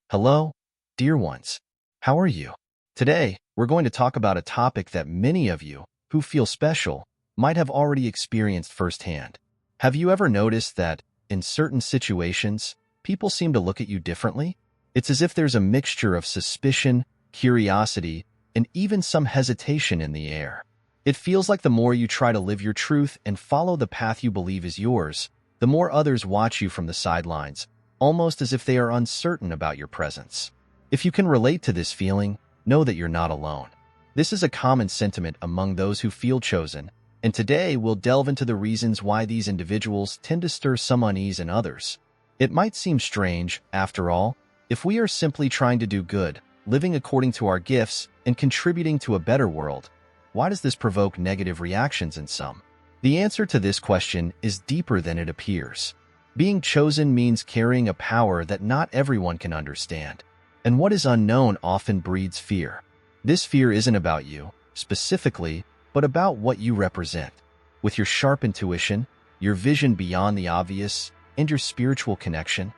Hello, dear ones. How are you? Today, we're going to talk about a topic that many of you who feel special might have already experienced firsthand. Have you ever noticed that, in certain situations, people seem to look at you differently? It's as if there's a mixture of suspicion, curiosity, and even some hesitation in the air. It feels like the more you try to live your truth and follow the path you believe is yours, the more others watch you from the sidelines, almost as if they are uncertain about your presence. If you can relate to this feeling, know that you're not alone. This is a common sentiment among those who feel chosen, and today we'll delve into the reasons why these individuals tend to stir some unease in others. It might seem strange, after all, if we are simply trying to do good, living according to our gifts, and contributing to a better world. Why does this provoke negative reactions in some? The answer to this question is deeper than it appears. Being chosen means carrying a power that not everyone can understand, and what is unknown often breeds fear. This fear isn't about you, specifically, but about what you represent. With your sharp intuition, your vision beyond the obvious, and your spiritual connection,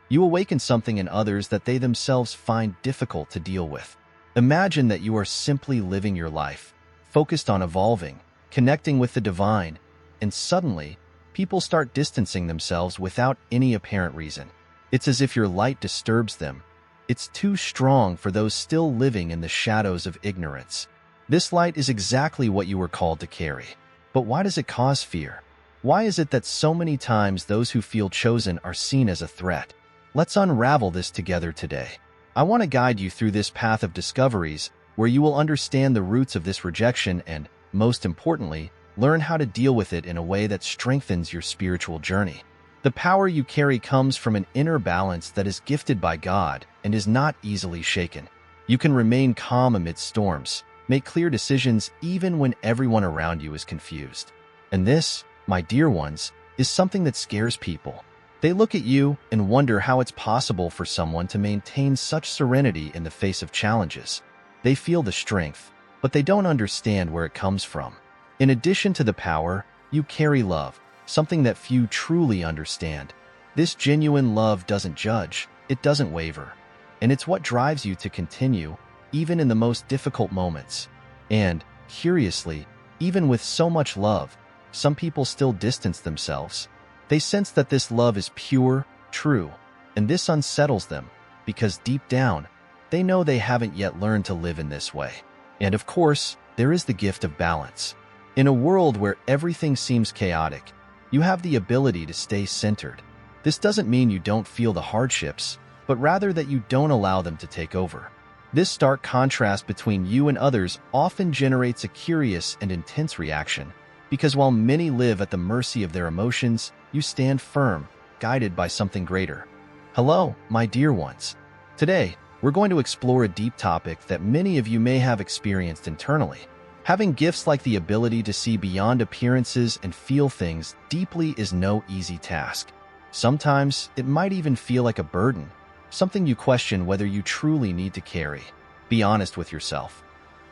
you awaken something in others that they themselves find difficult to deal with. Imagine that you are simply living your life, focused on evolving, connecting with the divine, and suddenly, people start distancing themselves without any apparent reason. It's as if your light disturbs them. It's too strong for those still living in the shadows of ignorance. This light is exactly what you were called to carry. But why does it cause fear? Why is it that so many times those who feel chosen are seen as a threat? Let's unravel this together today. I want to guide you through this path of discoveries where you will understand the roots of this rejection and, most importantly, learn how to deal with it in a way that strengthens your spiritual journey. The power you carry comes from an inner balance that is gifted by God and is not easily shaken. You can remain calm amidst storms, make clear decisions even when everyone around you is confused. And this, my dear ones, is something that scares people. They look at you and wonder how it's possible for someone to maintain such serenity in the face of challenges. They feel the strength, but they don't understand where it comes from. In addition to the power, you carry love, something that few truly understand. This genuine love doesn't judge, it doesn't waver, and it's what drives you to continue, even in the most difficult moments. And, curiously, even with so much love, some people still distance themselves. They sense that this love is pure, true, and this unsettles them, because deep down, they know they haven't yet learned to live in this way. And of course, there is the gift of balance. In a world where everything seems chaotic, you have the ability to stay centered. This doesn't mean you don't feel the hardships, but rather that you don't allow them to take over. This stark contrast between you and others often generates a curious and intense reaction, because while many live at the mercy of their emotions, you stand firm, guided by something greater. Hello, my dear ones. Today, we're going to explore a deep topic that many of you may have experienced internally. Having gifts like the ability to see beyond appearances and feel things deeply is no easy task. Sometimes, it might even feel like a burden, something you question whether you truly need to carry. Be honest with yourself.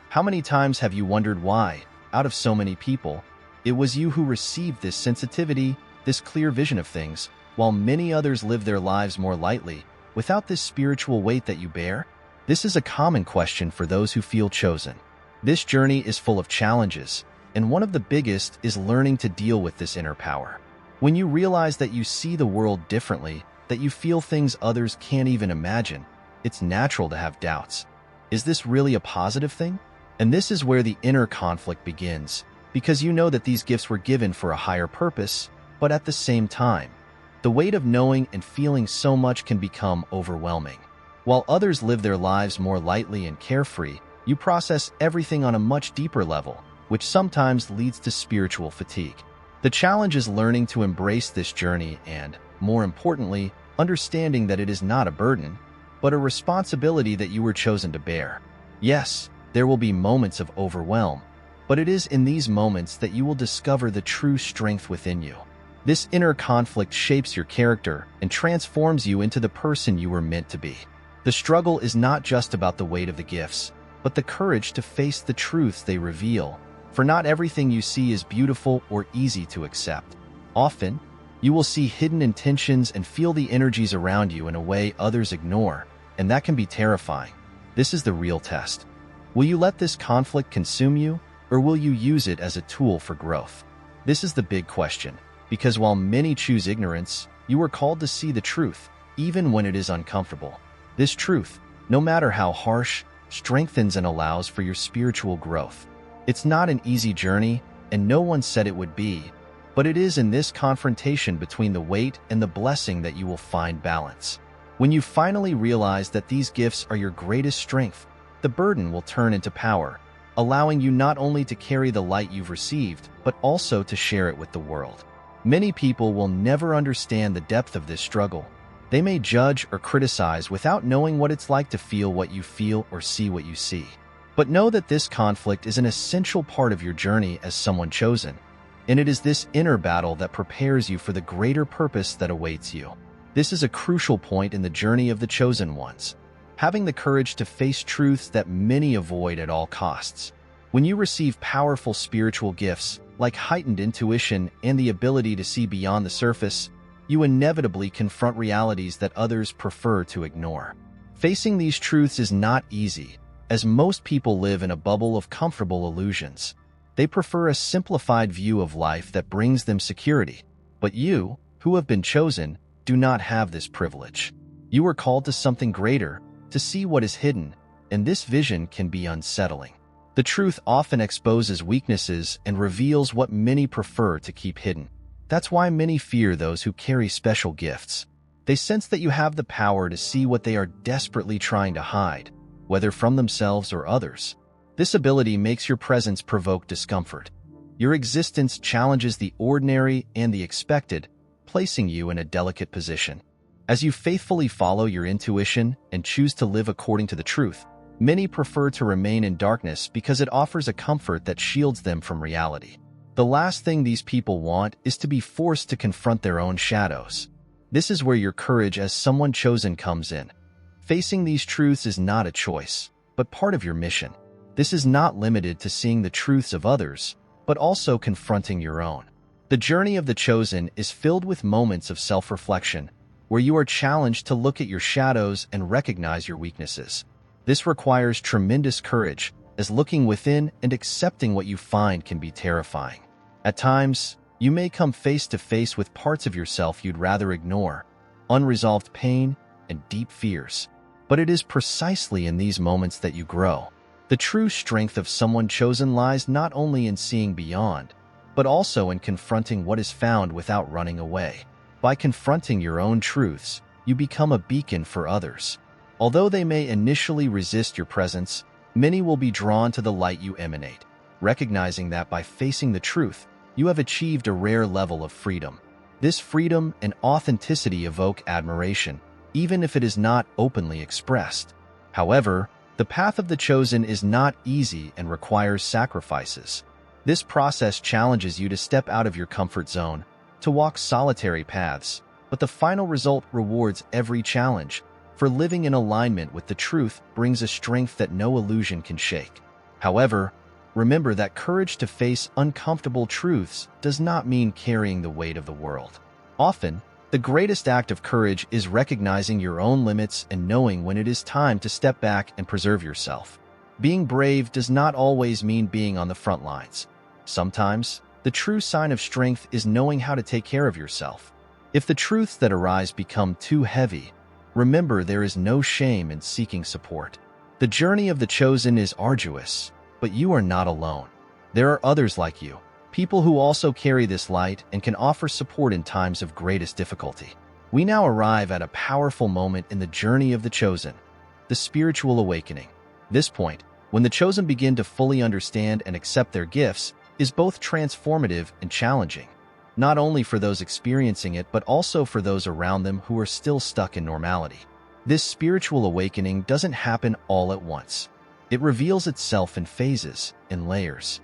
How many times have you wondered why, out of so many people, it was you who received this sensitivity, this clear vision of things, while many others live their lives more lightly, without this spiritual weight that you bear? This is a common question for those who feel chosen. This journey is full of challenges, and one of the biggest is learning to deal with this inner power. When you realize that you see the world differently, that you feel things others can't even imagine, it's natural to have doubts. Is this really a positive thing? And this is where the inner conflict begins, because you know that these gifts were given for a higher purpose, but at the same time, the weight of knowing and feeling so much can become overwhelming. While others live their lives more lightly and carefree, you process everything on a much deeper level, which sometimes leads to spiritual fatigue. The challenge is learning to embrace this journey and, more importantly, understanding that it is not a burden, but a responsibility that you were chosen to bear. Yes, there will be moments of overwhelm, but it is in these moments that you will discover the true strength within you. This inner conflict shapes your character and transforms you into the person you were meant to be. The struggle is not just about the weight of the gifts, but the courage to face the truths they reveal, for not everything you see is beautiful or easy to accept. Often, you will see hidden intentions and feel the energies around you in a way others ignore, and that can be terrifying. This is the real test. Will you let this conflict consume you, or will you use it as a tool for growth? This is the big question, because while many choose ignorance, you are called to see the truth, even when it is uncomfortable. This truth, no matter how harsh, strengthens and allows for your spiritual growth. It's not an easy journey, and no one said it would be, but it is in this confrontation between the weight and the blessing that you will find balance. When you finally realize that these gifts are your greatest strength, the burden will turn into power, allowing you not only to carry the light you've received, but also to share it with the world. Many people will never understand the depth of this struggle. They may judge or criticize without knowing what it's like to feel what you feel or see what you see. But know that this conflict is an essential part of your journey as someone chosen, and it is this inner battle that prepares you for the greater purpose that awaits you. This is a crucial point in the journey of the chosen ones, having the courage to face truths that many avoid at all costs. When you receive powerful spiritual gifts, like heightened intuition and the ability to see beyond the surface, you inevitably confront realities that others prefer to ignore. Facing these truths is not easy, as most people live in a bubble of comfortable illusions. They prefer a simplified view of life that brings them security. But you, who have been chosen, do not have this privilege. You are called to something greater, to see what is hidden, and this vision can be unsettling. The truth often exposes weaknesses and reveals what many prefer to keep hidden. That's why many fear those who carry special gifts. They sense that you have the power to see what they are desperately trying to hide, whether from themselves or others. This ability makes your presence provoke discomfort. Your existence challenges the ordinary and the expected, placing you in a delicate position. As you faithfully follow your intuition and choose to live according to the truth, many prefer to remain in darkness because it offers a comfort that shields them from reality. The last thing these people want is to be forced to confront their own shadows. This is where your courage as someone chosen comes in. Facing these truths is not a choice, but part of your mission. This is not limited to seeing the truths of others, but also confronting your own. The journey of the chosen is filled with moments of self-reflection, where you are challenged to look at your shadows and recognize your weaknesses. This requires tremendous courage, as looking within and accepting what you find can be terrifying. At times, you may come face to face with parts of yourself you'd rather ignore, unresolved pain and deep fears. But it is precisely in these moments that you grow. The true strength of someone chosen lies not only in seeing beyond, but also in confronting what is found without running away. By confronting your own truths, you become a beacon for others. Although they may initially resist your presence, many will be drawn to the light you emanate, recognizing that by facing the truth, you have achieved a rare level of freedom. This freedom and authenticity evoke admiration, even if it is not openly expressed. However, the path of the chosen is not easy and requires sacrifices. This process challenges you to step out of your comfort zone, to walk solitary paths, but the final result rewards every challenge, for living in alignment with the truth brings a strength that no illusion can shake. However, remember that courage to face uncomfortable truths does not mean carrying the weight of the world. Often, the greatest act of courage is recognizing your own limits and knowing when it is time to step back and preserve yourself. Being brave does not always mean being on the front lines. Sometimes, the true sign of strength is knowing how to take care of yourself. If the truths that arise become too heavy, remember there is no shame in seeking support. The journey of the chosen is arduous, but you are not alone. There are others like you, people who also carry this light and can offer support in times of greatest difficulty. We now arrive at a powerful moment in the journey of the chosen, the spiritual awakening. This point, when the chosen begin to fully understand and accept their gifts, is both transformative and challenging, not only for those experiencing it but also for those around them who are still stuck in normality. This spiritual awakening doesn't happen all at once. It reveals itself in phases, in layers.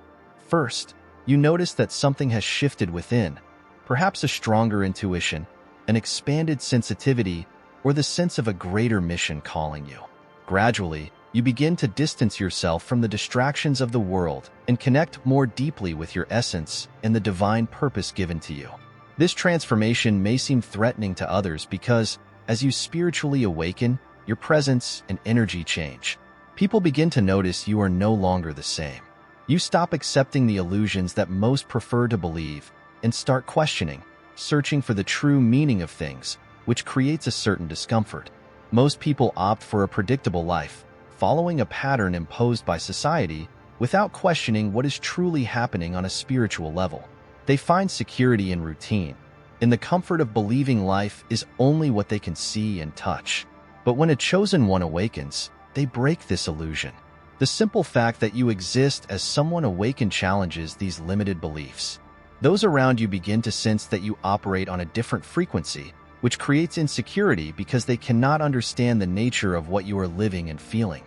First, you notice that something has shifted within, perhaps a stronger intuition, an expanded sensitivity, or the sense of a greater mission calling you. Gradually, you begin to distance yourself from the distractions of the world and connect more deeply with your essence and the divine purpose given to you. This transformation may seem threatening to others because, as you spiritually awaken, your presence and energy change. People begin to notice you are no longer the same. You stop accepting the illusions that most prefer to believe and start questioning, searching for the true meaning of things, which creates a certain discomfort. Most people opt for a predictable life, following a pattern imposed by society without questioning what is truly happening on a spiritual level. They find security in routine, in the comfort of believing life is only what they can see and touch. But when a chosen one awakens, they break this illusion. The simple fact that you exist as someone awakened challenges these limited beliefs. Those around you begin to sense that you operate on a different frequency, which creates insecurity because they cannot understand the nature of what you are living and feeling.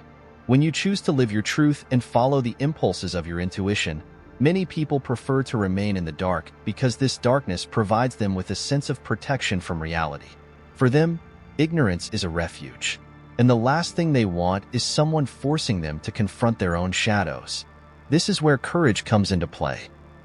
When you choose to live your truth and follow the impulses of your intuition, many people prefer to remain in the dark because this darkness provides them with a sense of protection from reality. For them, ignorance is a refuge, and the last thing they want is someone forcing them to confront their own shadows. This is where courage comes into play.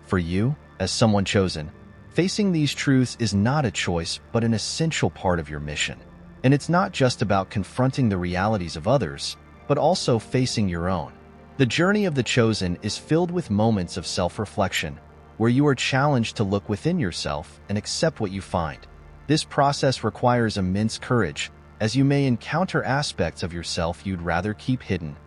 For you, as someone chosen, facing these truths is not a choice but an essential part of your mission. And it's not just about confronting the realities of others, but also facing your own. The journey of the chosen is filled with moments of self-reflection, where you are challenged to look within yourself and accept what you find. This process requires immense courage, as you may encounter aspects of yourself you'd rather keep hidden,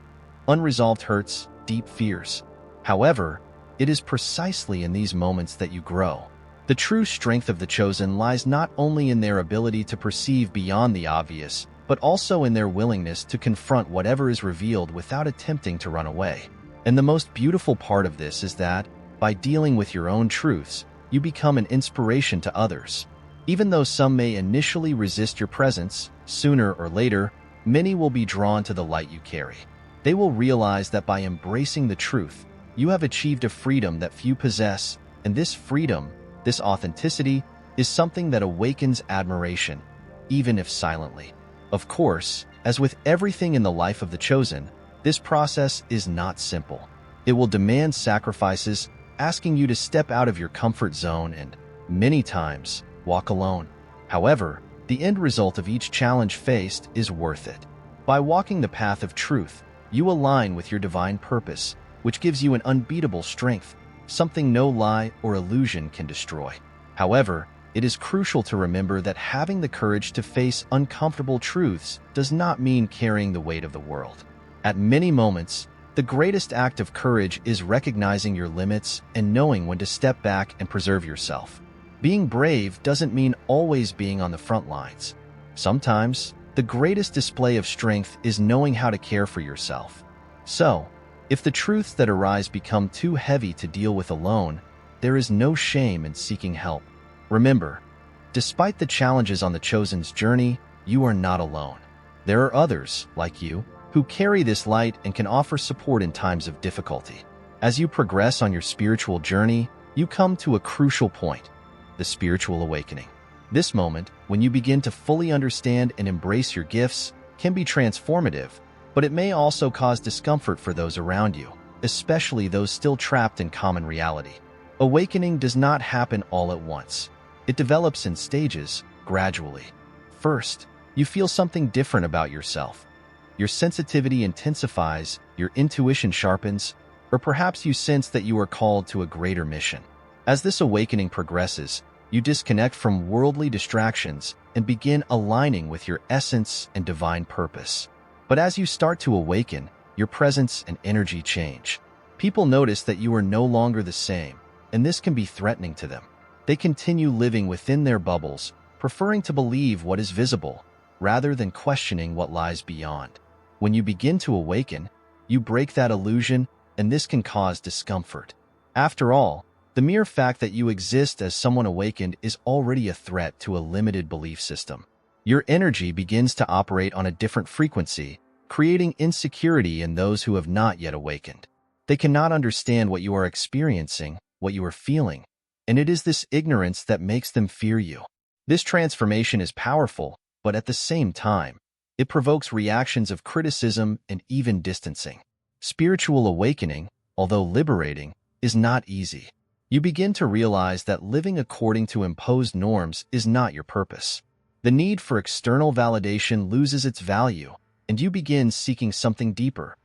unresolved hurts, deep fears. However, it is precisely in these moments that you grow. The true strength of the chosen lies not only in their ability to perceive beyond the obvious, but also in their willingness to confront whatever is revealed without attempting to run away. And the most beautiful part of this is that, by dealing with your own truths, you become an inspiration to others. Even though some may initially resist your presence, sooner or later, many will be drawn to the light you carry. They will realize that by embracing the truth, you have achieved a freedom that few possess, and this freedom, this authenticity, is something that awakens admiration, even if silently. Of course, as with everything in the life of the chosen, this process is not simple. It will demand sacrifices, asking you to step out of your comfort zone and, many times, walk alone. However, the end result of each challenge faced is worth it. By walking the path of truth, you align with your divine purpose, which gives you an unbeatable strength, something no lie or illusion can destroy. However, it is crucial to remember that having the courage to face uncomfortable truths does not mean carrying the weight of the world. At many moments, the greatest act of courage is recognizing your limits and knowing when to step back and preserve yourself. Being brave doesn't mean always being on the front lines. Sometimes, the greatest display of strength is knowing how to care for yourself. So, if the truths that arise become too heavy to deal with alone, there is no shame in seeking help. Remember, despite the challenges on the chosen's journey, you are not alone. There are others, like you, who carry this light and can offer support in times of difficulty. As you progress on your spiritual journey, you come to a crucial point, the spiritual awakening. This moment, when you begin to fully understand and embrace your gifts, can be transformative, but it may also cause discomfort for those around you, especially those still trapped in common reality. Awakening does not happen all at once. It develops in stages, gradually. First, you feel something different about yourself. Your sensitivity intensifies, your intuition sharpens, or perhaps you sense that you are called to a greater mission. As this awakening progresses, you disconnect from worldly distractions and begin aligning with your essence and divine purpose. But as you start to awaken, your presence and energy change. People notice that you are no longer the same, and this can be threatening to them. They continue living within their bubbles, preferring to believe what is visible, rather than questioning what lies beyond. When you begin to awaken, you break that illusion, and this can cause discomfort. After all, the mere fact that you exist as someone awakened is already a threat to a limited belief system. Your energy begins to operate on a different frequency, creating insecurity in those who have not yet awakened. They cannot understand what you are experiencing, what you are feeling, and it is this ignorance that makes them fear you. This transformation is powerful, but at the same time, it provokes reactions of criticism and even distancing. Spiritual awakening, although liberating, is not easy. You begin to realize that living according to imposed norms is not your purpose. The need for external validation loses its value, and you begin seeking something deeper,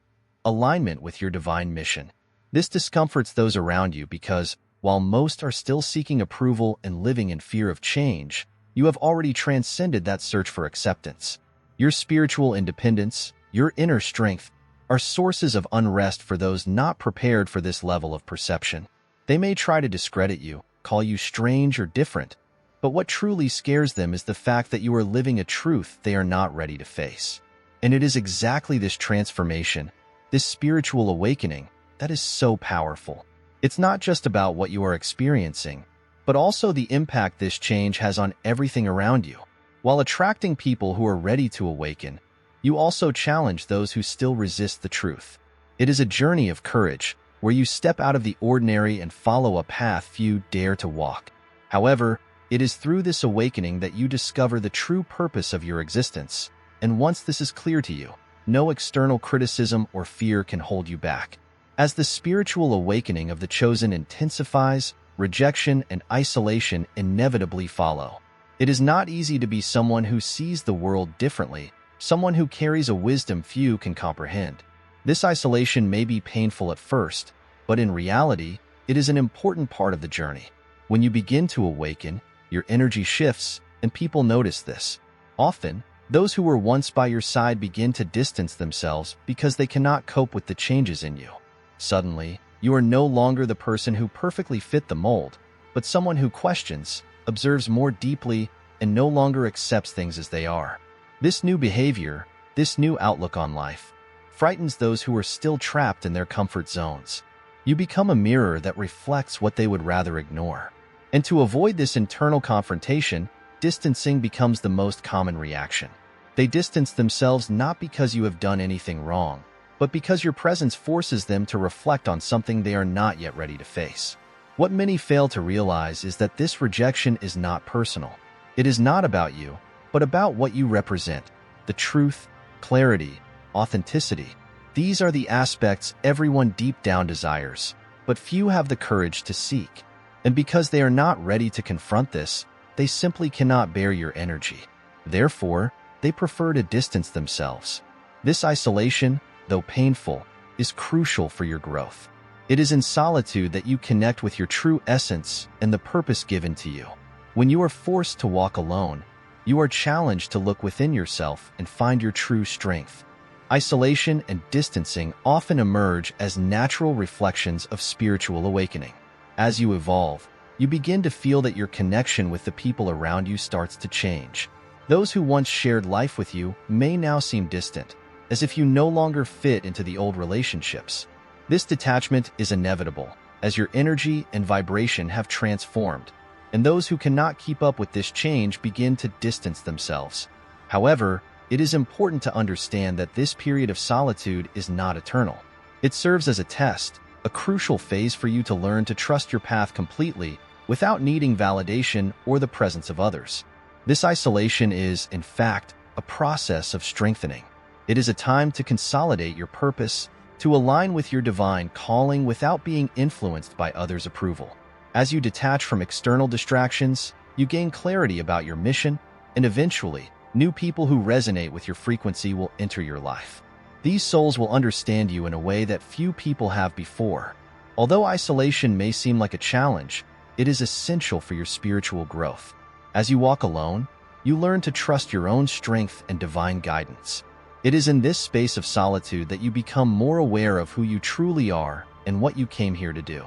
alignment with your divine mission. This discomforts those around you because, while most are still seeking approval and living in fear of change, you have already transcended that search for acceptance. Your spiritual independence, your inner strength, are sources of unrest for those not prepared for this level of perception. They may try to discredit you, call you strange or different, but what truly scares them is the fact that you are living a truth they are not ready to face. And it is exactly this transformation, this spiritual awakening, that is so powerful. It's not just about what you are experiencing, but also the impact this change has on everything around you. While attracting people who are ready to awaken, you also challenge those who still resist the truth. It is a journey of courage, where you step out of the ordinary and follow a path few dare to walk. However, it is through this awakening that you discover the true purpose of your existence, and once this is clear to you, no external criticism or fear can hold you back. As the spiritual awakening of the chosen intensifies, rejection and isolation inevitably follow. It is not easy to be someone who sees the world differently, someone who carries a wisdom few can comprehend. This isolation may be painful at first, but in reality, it is an important part of the journey. When you begin to awaken, your energy shifts, and people notice this. Often, those who were once by your side begin to distance themselves because they cannot cope with the changes in you. Suddenly, you are no longer the person who perfectly fit the mold, but someone who questions, observes more deeply, and no longer accepts things as they are. This new behavior, this new outlook on life, frightens those who are still trapped in their comfort zones. You become a mirror that reflects what they would rather ignore. And to avoid this internal confrontation, distancing becomes the most common reaction. They distance themselves not because you have done anything wrong, but because your presence forces them to reflect on something they are not yet ready to face. What many fail to realize is that this rejection is not personal. It is not about you, but about what you represent. The truth, clarity, authenticity. These are the aspects everyone deep down desires, but few have the courage to seek. And because they are not ready to confront this, they simply cannot bear your energy. Therefore, they prefer to distance themselves. This isolation, though painful, is crucial for your growth. It is in solitude that you connect with your true essence and the purpose given to you. When you are forced to walk alone, you are challenged to look within yourself and find your true strength. Isolation and distancing often emerge as natural reflections of spiritual awakening. As you evolve, you begin to feel that your connection with the people around you starts to change. Those who once shared life with you may now seem distant, as if you no longer fit into the old relationships. This detachment is inevitable, as your energy and vibration have transformed, and those who cannot keep up with this change begin to distance themselves. However, it is important to understand that this period of solitude is not eternal. It serves as a test, a crucial phase for you to learn to trust your path completely without needing validation or the presence of others. This isolation is, in fact, a process of strengthening. It is a time to consolidate your purpose, to align with your divine calling without being influenced by others' approval. As you detach from external distractions, you gain clarity about your mission, and eventually, new people who resonate with your frequency will enter your life. These souls will understand you in a way that few people have before. Although isolation may seem like a challenge, it is essential for your spiritual growth. As you walk alone, you learn to trust your own strength and divine guidance. It is in this space of solitude that you become more aware of who you truly are and what you came here to do.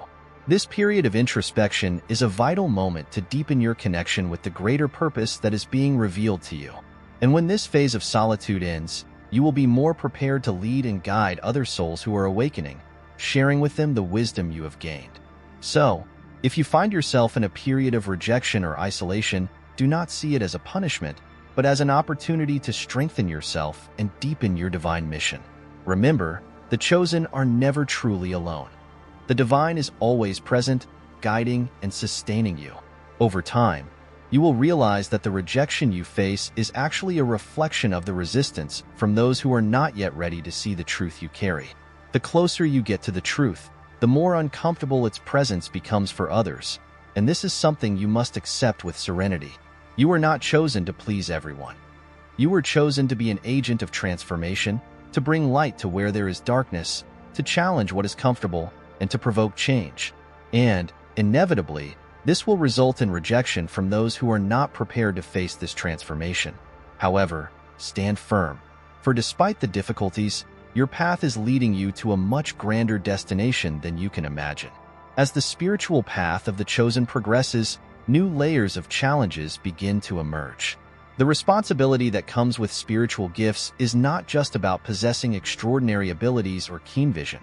This period of introspection is a vital moment to deepen your connection with the greater purpose that is being revealed to you. And when this phase of solitude ends, you will be more prepared to lead and guide other souls who are awakening, sharing with them the wisdom you have gained. So, if you find yourself in a period of rejection or isolation, do not see it as a punishment, but as an opportunity to strengthen yourself and deepen your divine mission. Remember, the chosen are never truly alone. The divine is always present, guiding and sustaining you. Over time, you will realize that the rejection you face is actually a reflection of the resistance from those who are not yet ready to see the truth you carry. The closer you get to the truth, the more uncomfortable its presence becomes for others, and this is something you must accept with serenity. You were not chosen to please everyone. You were chosen to be an agent of transformation, to bring light to where there is darkness, to challenge what is comfortable, and to provoke change. And, inevitably, this will result in rejection from those who are not prepared to face this transformation. However, stand firm, for despite the difficulties, your path is leading you to a much grander destination than you can imagine. As the spiritual path of the chosen progresses, new layers of challenges begin to emerge. The responsibility that comes with spiritual gifts is not just about possessing extraordinary abilities or keen vision.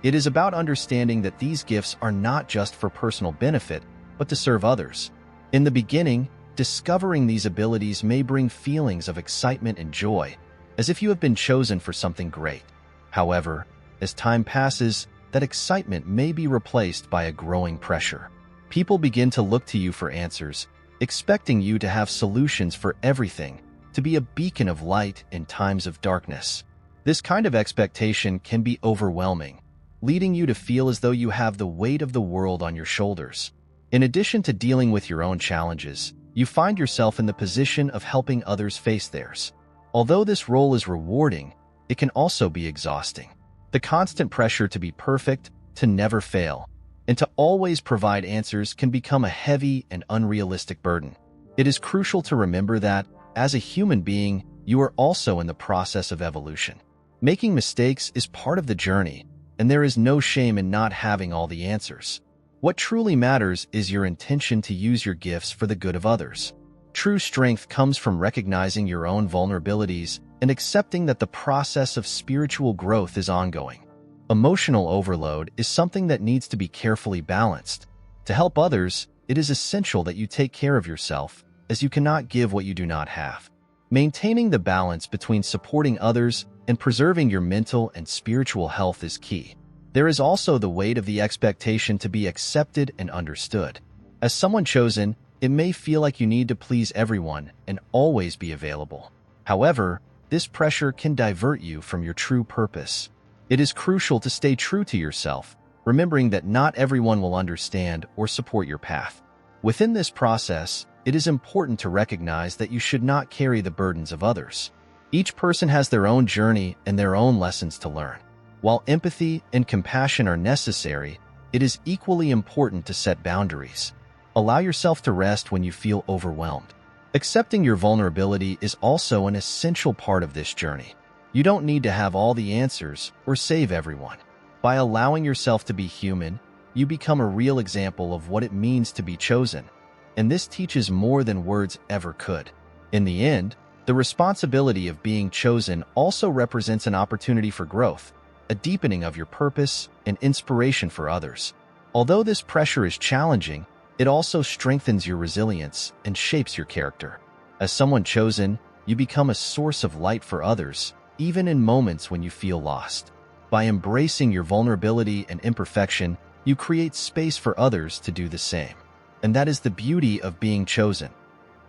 It is about understanding that these gifts are not just for personal benefit, but to serve others. In the beginning, discovering these abilities may bring feelings of excitement and joy, as if you have been chosen for something great. However, as time passes, that excitement may be replaced by a growing pressure. People begin to look to you for answers, expecting you to have solutions for everything, to be a beacon of light in times of darkness. This kind of expectation can be overwhelming, leading you to feel as though you have the weight of the world on your shoulders. In addition to dealing with your own challenges, you find yourself in the position of helping others face theirs. Although this role is rewarding, it can also be exhausting. The constant pressure to be perfect, to never fail, and to always provide answers can become a heavy and unrealistic burden. It is crucial to remember that, as a human being, you are also in the process of evolution. Making mistakes is part of the journey, and there is no shame in not having all the answers. What truly matters is your intention to use your gifts for the good of others. True strength comes from recognizing your own vulnerabilities and accepting that the process of spiritual growth is ongoing. Emotional overload is something that needs to be carefully balanced. To help others, it is essential that you take care of yourself, as you cannot give what you do not have. Maintaining the balance between supporting others and preserving your mental and spiritual health is key. There is also the weight of the expectation to be accepted and understood. As someone chosen, it may feel like you need to please everyone and always be available. However, this pressure can divert you from your true purpose. It is crucial to stay true to yourself, remembering that not everyone will understand or support your path. Within this process, it is important to recognize that you should not carry the burdens of others. Each person has their own journey and their own lessons to learn. While empathy and compassion are necessary, it is equally important to set boundaries. Allow yourself to rest when you feel overwhelmed. Accepting your vulnerability is also an essential part of this journey. You don't need to have all the answers or save everyone. By allowing yourself to be human, you become a real example of what it means to be chosen. And this teaches more than words ever could. In the end, the responsibility of being chosen also represents an opportunity for growth, a deepening of your purpose, and inspiration for others. Although this pressure is challenging, it also strengthens your resilience and shapes your character. As someone chosen, you become a source of light for others, even in moments when you feel lost. By embracing your vulnerability and imperfection, you create space for others to do the same. And that is the beauty of being chosen.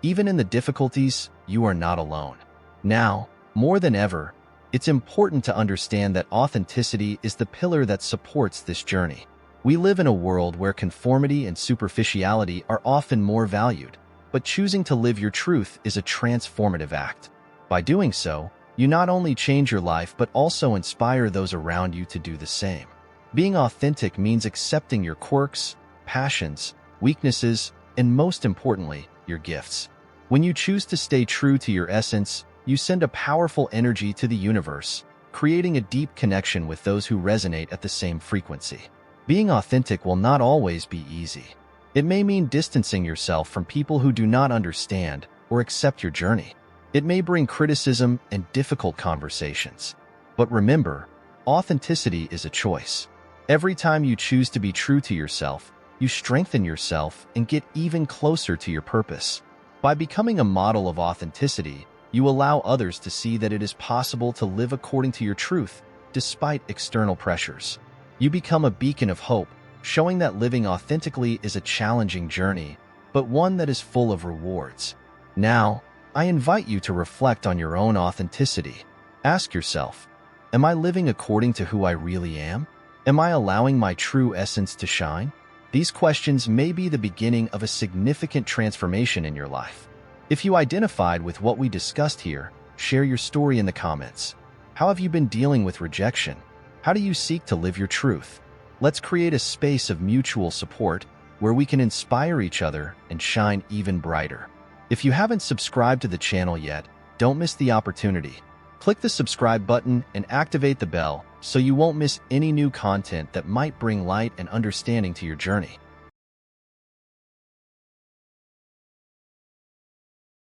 Even in the difficulties, you are not alone. Now, more than ever, it's important to understand that authenticity is the pillar that supports this journey. We live in a world where conformity and superficiality are often more valued, but choosing to live your truth is a transformative act. By doing so, you not only change your life but also inspire those around you to do the same. Being authentic means accepting your quirks, passions, weaknesses, and most importantly, your gifts. When you choose to stay true to your essence, you send a powerful energy to the universe, creating a deep connection with those who resonate at the same frequency. Being authentic will not always be easy. It may mean distancing yourself from people who do not understand or accept your journey. It may bring criticism and difficult conversations. But remember, authenticity is a choice. Every time you choose to be true to yourself, you strengthen yourself and get even closer to your purpose. By becoming a model of authenticity, you allow others to see that it is possible to live according to your truth, despite external pressures. You become a beacon of hope, showing that living authentically is a challenging journey, but one that is full of rewards. Now, I invite you to reflect on your own authenticity. Ask yourself, am I living according to who I really am? Am I allowing my true essence to shine? These questions may be the beginning of a significant transformation in your life. If you identified with what we discussed here, share your story in the comments. How have you been dealing with rejection? How do you seek to live your truth? Let's create a space of mutual support where we can inspire each other and shine even brighter. If you haven't subscribed to the channel yet, don't miss the opportunity. Click the subscribe button and activate the bell so you won't miss any new content that might bring light and understanding to your journey.